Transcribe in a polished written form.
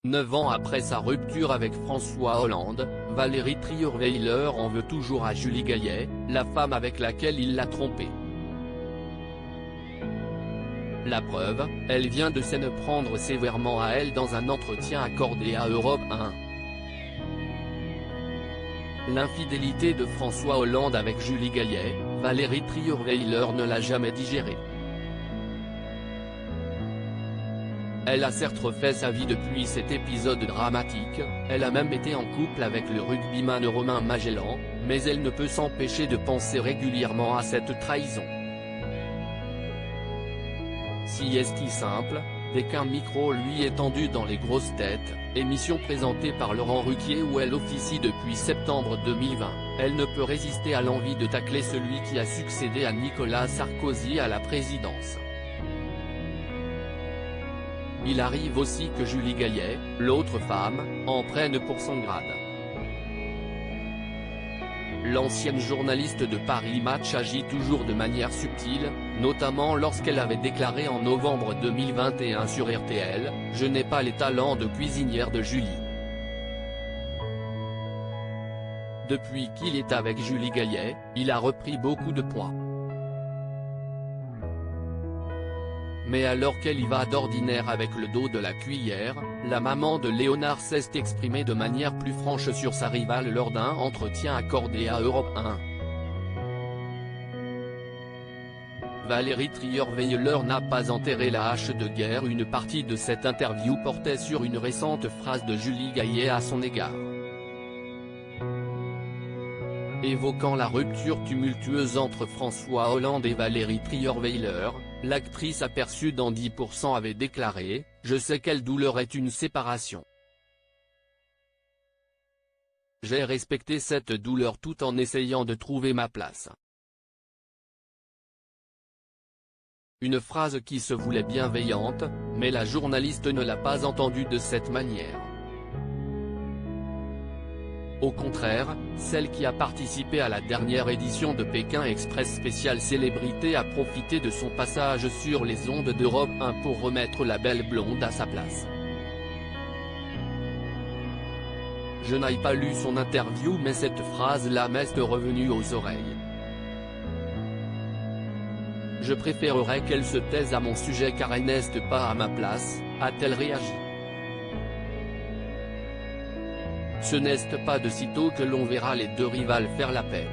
9 ans après sa rupture avec François Hollande, Valérie Trierweiler en veut toujours à Julie Gaillet, la femme avec laquelle il l'a trompée. La preuve, elle vient de s'en prendre sévèrement à elle dans un entretien accordé à Europe 1. L'infidélité de François Hollande avec Julie Gaillet, Valérie Trierweiler ne l'a jamais digérée. Elle a certes refait sa vie depuis cet épisode dramatique, elle a même été en couple avec le rugbyman Romain Magellan, mais elle ne peut s'empêcher de penser régulièrement à cette trahison. Si est-il simple, dès qu'un micro lui est tendu dans les grosses têtes, émission présentée par Laurent Ruquier où elle officie depuis septembre 2020, elle ne peut résister à l'envie de tacler celui qui a succédé à Nicolas Sarkozy à la présidence. Il arrive aussi que Julie Gaillet, l'autre femme, en prenne pour son grade. L'ancienne journaliste de Paris Match agit toujours de manière subtile, notamment lorsqu'elle avait déclaré en novembre 2021 sur RTL « Je n'ai pas les talents de cuisinière de Julie ». Depuis qu'il est avec Julie Gaillet, il a repris beaucoup de poids. Mais alors qu'elle y va d'ordinaire avec le dos de la cuillère, la maman de Léonard s'est exprimée de manière plus franche sur sa rivale lors d'un entretien accordé à Europe 1. Valérie Trierweiler n'a pas enterré la hache de guerre. Une partie de cette interview portait sur une récente phrase de Julie Gaillet à son égard. Évoquant la rupture tumultueuse entre François Hollande et Valérie Trierweiler, l'actrice aperçue dans 10% avait déclaré « Je sais quelle douleur est une séparation. J'ai respecté cette douleur tout en essayant de trouver ma place ». Une phrase qui se voulait bienveillante, mais la journaliste ne l'a pas entendue de cette manière. Au contraire, celle qui a participé à la dernière édition de Pékin Express spécial célébrité a profité de son passage sur les ondes d'Europe 1 pour remettre la belle blonde à sa place. Je n'ai pas lu son interview mais cette phrase-là m'est revenue aux oreilles. Je préférerais qu'elle se taise à mon sujet car elle n'est pas à ma place, a-t-elle réagi. Ce n'est pas de sitôt que l'on verra les deux rivales faire la paix.